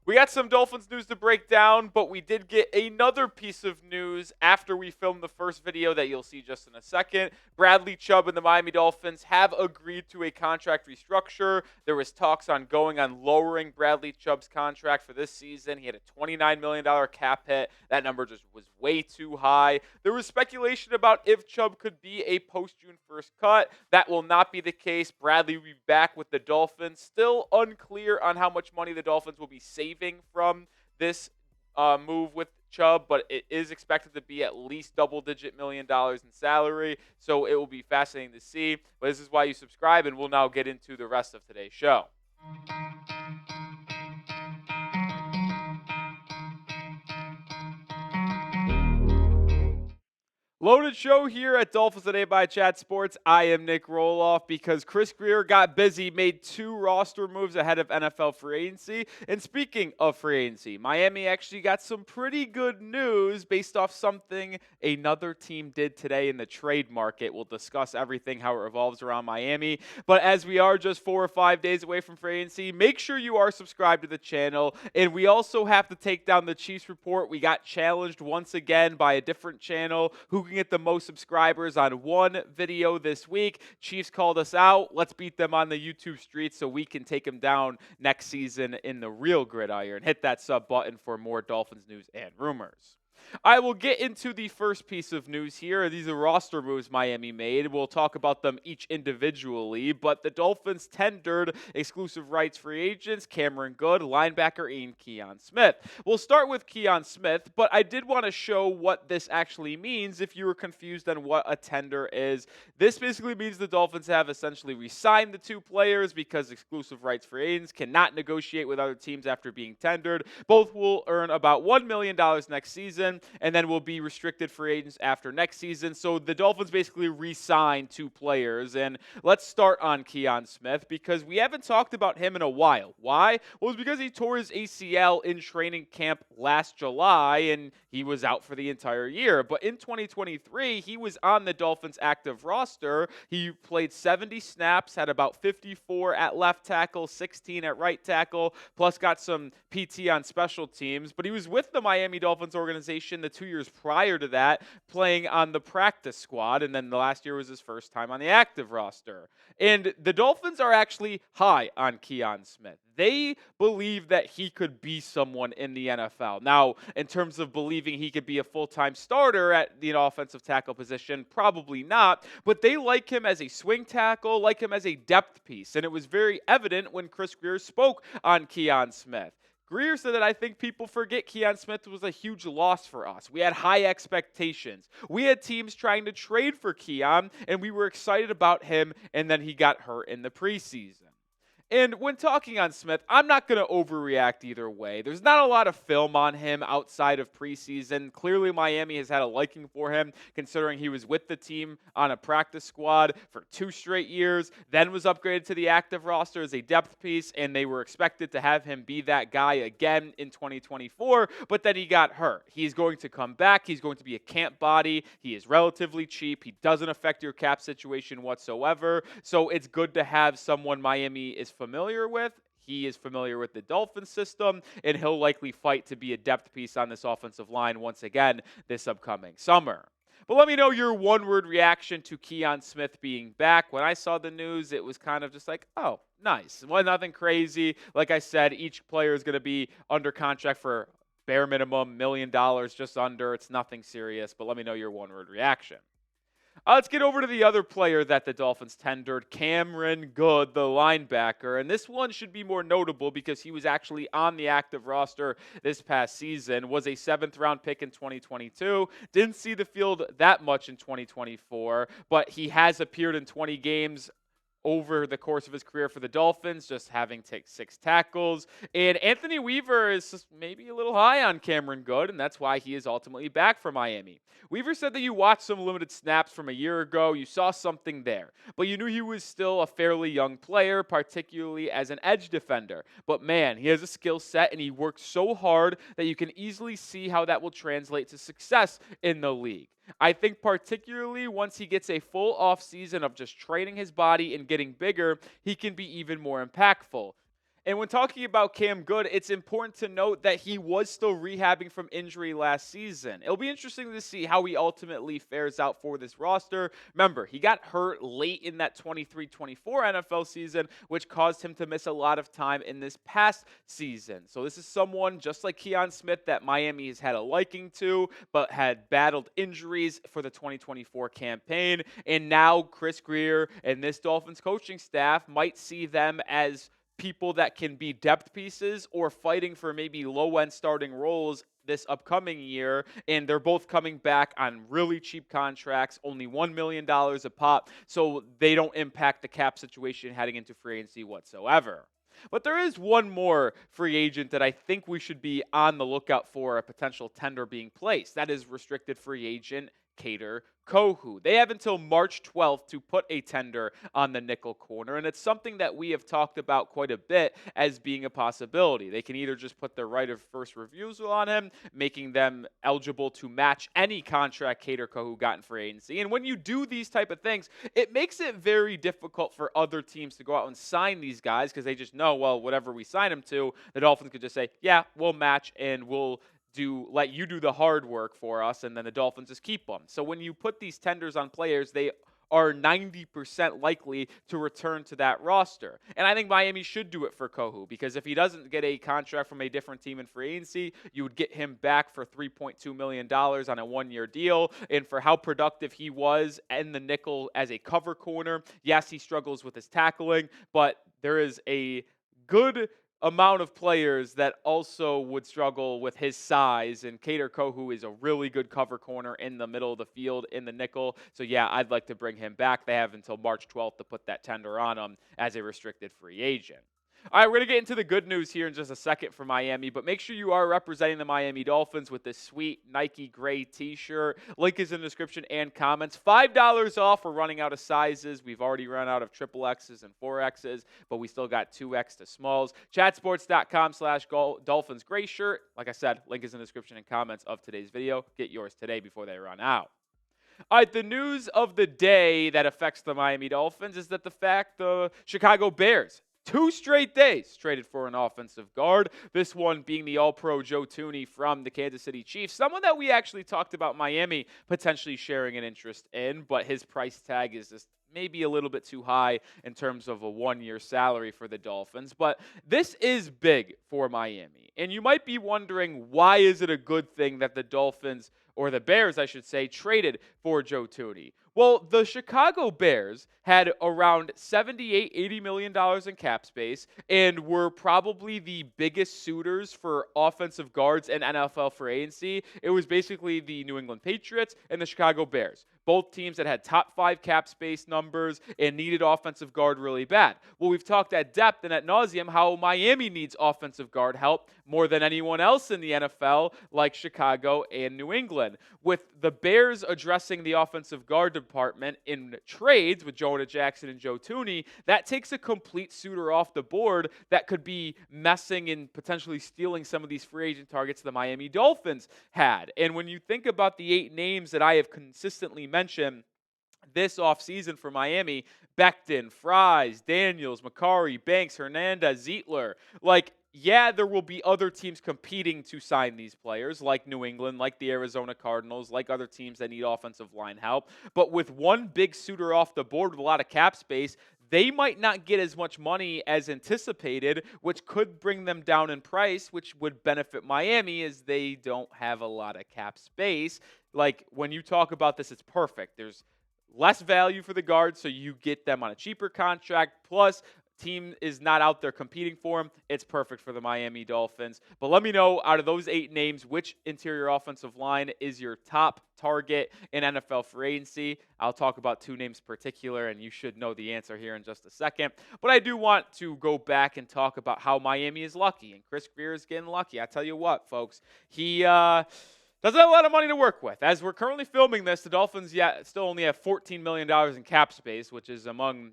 We got some Dolphins news to break down, but we did get another piece of news after we filmed the first video that you'll see just in a second. Bradley Chubb and the Miami Dolphins have agreed to a contract restructure. There was talks on going on lowering Bradley Chubb's contract for this season. He had a $29 million cap hit. That number just was way too high. There was speculation about if Chubb could be a post-June 1st cut. That will not be the case. Bradley will be back with the Dolphins. Still unclear on how much money the Dolphins will be saving from this move with Chubb, but it is expected to be at least double-digit $1 million in salary, so it will be fascinating to see. But this is why you subscribe, and we'll now get into the rest of today's show. Loaded show here at Dolphins Today by Chat Sports. I am Nic Rohloff because Chris Grier got busy, made 2 roster moves ahead of NFL free agency. And speaking of free agency, Miami actually got some pretty good news based off something another team did today in the trade market. We'll discuss everything, how it revolves around Miami. But as we are just 4 or 5 days away from free agency, make sure you are subscribed to the channel. And we also have to take down the Chiefs report. We got challenged once again by a different channel who can get the most subscribers on one video this week. Chiefs called us out. Let's beat them on the YouTube streets so we can take them down next season in the real gridiron. Hit that sub button for more Dolphins news and rumors. I will get into the first piece of news here. These are roster moves Miami made. We'll talk about them each individually, but the Dolphins tendered exclusive rights free agents, Cam Goode, linebacker, and Kion Smith. We'll start with Kion Smith, but I did want to show what this actually means if you were confused on what a tender is. This basically means the Dolphins have essentially re-signed the 2 players because exclusive rights free agents cannot negotiate with other teams after being tendered. Both will earn about $1 million next season, and then will be restricted free agents after next season. So the Dolphins basically re-signed 2 players. And let's start on Kion Smith because we haven't talked about him in a while. Why? Well, it's because he tore his ACL in training camp last July, and he was out for the entire year. But in 2023, he was on the Dolphins active roster. He played 70 snaps, had about 54 at left tackle, 16 at right tackle, plus got some PT on special teams. But he was with the Miami Dolphins organization the 2 years prior to that, playing on the practice squad, and then the last year was his first time on the active roster. And the Dolphins are actually high on Kion Smith. They believe that he could be someone in the NFL. Now, in terms of believing he could be a full-time starter at the offensive tackle position, probably not, but they like him as a swing tackle, like him as a depth piece, and it was very evident when Chris Grier spoke on Kion Smith. Grier said that I think people forget Kion Smith was a huge loss for us. We had high expectations. We had teams trying to trade for Kion, and we were excited about him, and then he got hurt in the preseason. And when talking on Smith, I'm not going to overreact either way. There's not a lot of film on him outside of preseason. Clearly, Miami has had a liking for him, considering he was with the team on a practice squad for 2 straight years, then was upgraded to the active roster as a depth piece, and they were expected to have him be that guy again in 2024, but then he got hurt. He's going to come back. He's going to be a camp body. He is relatively cheap. He doesn't affect your cap situation whatsoever, so it's good to have someone Miami is familiar with. He is familiar with the Dolphins system, and he'll likely fight to be a depth piece on this offensive line once again this upcoming summer. But let me know your one-word reaction to Kion Smith being back. When I saw the news, it was kind of just like, oh, nice. Well, nothing crazy. Like I said, each player is going to be under contract for bare minimum $1 million, just under. It's nothing serious, but let me know your one-word reaction. Let's get over to the other player that the Dolphins tendered, Cam Goode, the linebacker. And this one should be more notable because he was actually on the active roster this past season, was a 7th-round pick in 2022, didn't see the field that much in 2024, but he has appeared in 20 games over the course of his career for the Dolphins, just having take 6 tackles. And Anthony Weaver is just maybe a little high on Cam Goode, and that's why he is ultimately back for Miami. Weaver said that you watched some limited snaps from a year ago. You saw something there, but you knew he was still a fairly young player, particularly as an edge defender. But man, he has a skill set, and he works so hard that you can easily see how that will translate to success in the league. I think particularly once he gets a full offseason of just training his body and getting bigger, he can be even more impactful. And when talking about Cam Goode, it's important to note that he was still rehabbing from injury last season. It'll be interesting to see how he ultimately fares out for this roster. Remember, he got hurt late in that 23-24 NFL season, which caused him to miss a lot of time in this past season. So this is someone just like Kion Smith that Miami has had a liking to, but had battled injuries for the 2024 campaign. And now Chris Grier and this Dolphins coaching staff might see them as people that can be depth pieces or fighting for maybe low-end starting roles this upcoming year, and they're both coming back on really cheap contracts, only $1 million a pop, so they don't impact the cap situation heading into free agency whatsoever. But there is one more free agent that I think we should be on the lookout for a potential tender being placed. That is restricted free agent Kion Smith. They have until March 12th to put a tender on the nickel corner, and it's something that we have talked about quite a bit as being a possibility. They can either just put their right of first refusal on him, making them eligible to match any contract Kion Smith got in free agency. And when you do these type of things, it makes it very difficult for other teams to go out and sign these guys because they just know, well, whatever we sign them to, the Dolphins could just say, yeah, we'll match and we'll let you do the hard work for us, and then the Dolphins just keep them. So when you put these tenders on players, they are 90% likely to return to that roster. And I think Miami should do it for Smith because if he doesn't get a contract from a different team in free agency, you would get him back for $3.2 million on a one-year deal. And for how productive he was in the nickel as a cover corner, yes, he struggles with his tackling, but there is a good amount of players that also would struggle with his size, and Kion Smith is a really good cover corner in the middle of the field in the nickel. So yeah, I'd like to bring him back. They have until March 12th to put that tender on him as a restricted free agent. All right, we're going to get into the good news here in just a second for Miami, but make sure you are representing the Miami Dolphins with this sweet Nike gray t-shirt. Link is in the description and comments. $5 off. We're running out of sizes. We've already run out of XXXs and 4Xs, but we still got 2X to smalls. Chatsports.com/Dolphins gray shirt. Like I said, link is in the description and comments of today's video. Get yours today before they run out. All right, the news of the day that affects the Miami Dolphins is that the Chicago Bears 2 straight days traded for an offensive guard. This one being the All-Pro Joe Thuney from the Kansas City Chiefs. Someone that we actually talked about Miami potentially sharing an interest in, but his price tag is just maybe a little bit too high in terms of a one-year salary for the Dolphins. But this is big for Miami. And you might be wondering, why is it a good thing that the Dolphins, or the Bears, I should say, traded for Joe Thuney? Well, the Chicago Bears had around $80 million in cap space and were probably the biggest suitors for offensive guards in NFL free agency. It was basically the New England Patriots and the Chicago Bears, both teams that had top 5 cap space numbers and needed offensive guard really bad. Well, we've talked at depth and at nauseum how Miami needs offensive guard help more than anyone else in the NFL, like Chicago and New England. With the Bears addressing the offensive guard department in trades with Jonah Jackson and Joe Thuney, that takes a complete suitor off the board that could be messing and potentially stealing some of these free agent targets the Miami Dolphins had. And when you think about the 8 names that I have consistently mentioned this offseason for Miami, Becton, Fries, Daniels, Macari, Banks, Hernandez, Zeitler, yeah, there will be other teams competing to sign these players, like New England, like the Arizona Cardinals, like other teams that need offensive line help. But with one big suitor off the board with a lot of cap space, they might not get as much money as anticipated, which could bring them down in price, which would benefit Miami as they don't have a lot of cap space. Like, when you talk about this, it's perfect. There's less value for the guards, so you get them on a cheaper contract, plus team is not out there competing for him. It's perfect for the Miami Dolphins. But let me know, out of those 8 names, which interior offensive line is your top target in NFL free agency. I'll talk about 2 names in particular, and you should know the answer here in just a second. But I do want to go back and talk about how Miami is lucky, and Chris Grier is getting lucky. I tell you what, folks, he doesn't have a lot of money to work with. As we're currently filming this, the Dolphins still only have $14 million in cap space, which is among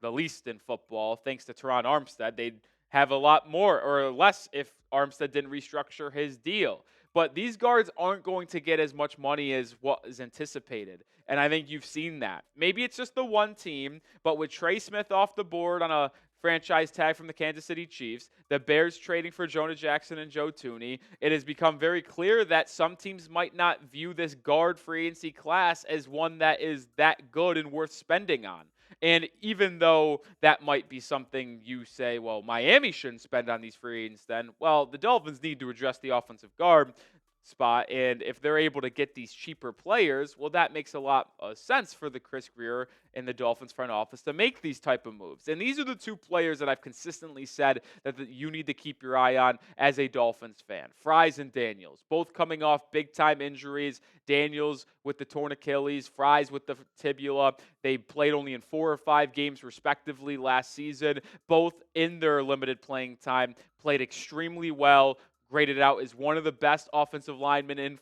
the least in football. Thanks to Teron Armstead, they'd have a lot more or less if Armstead didn't restructure his deal. But these guards aren't going to get as much money as what is anticipated. And I think you've seen that. Maybe it's just the one team, but with Trey Smith off the board on a franchise tag from the Kansas City Chiefs, the Bears trading for Jonah Jackson and Joe Thuney, it has become very clear that some teams might not view this guard free agency class as one that is that good and worth spending on. And even though that might be something you say, well, Miami shouldn't spend on these free agents then, well, the Dolphins need to address the offensive guard spot. And if they're able to get these cheaper players, well, that makes a lot of sense for the Chris Grier and the Dolphins front office to make these type of moves. And these are the two players that I've consistently said that you need to keep your eye on as a Dolphins fan. Fries and Daniels, both coming off big-time injuries. Daniels with the torn Achilles, Fries with the tibia. They played only in 4 or 5 games respectively last season. Both in their limited playing time played extremely well, graded out as one of the best offensive linemen in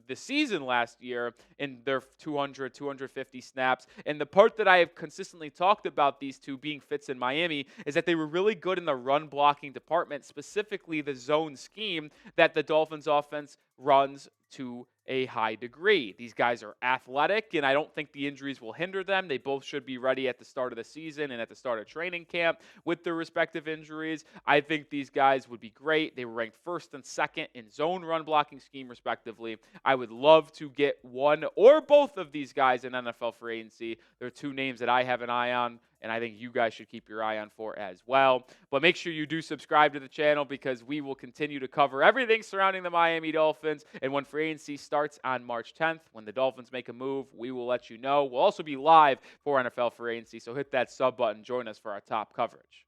the season last year in their 250 snaps. And the part that I have consistently talked about these two being fits in Miami is that they were really good in the run blocking department, specifically the zone scheme that the Dolphins offense runs to a high degree. These guys are athletic, and I don't think the injuries will hinder them. They both should be ready at the start of the season and at the start of training camp with their respective injuries. I think these guys would be great. They were ranked first and second in zone run blocking scheme, respectively. I would love to get one or both of these guys in NFL free agency. They're two names that I have an eye on, and I think you guys should keep your eye on for as well. But make sure you do subscribe to the channel because we will continue to cover everything surrounding the Miami Dolphins. And when free agency starts on March 10th, when the Dolphins make a move, we will let you know. We'll also be live for NFL free agency, so hit that sub button. Join us for our top coverage.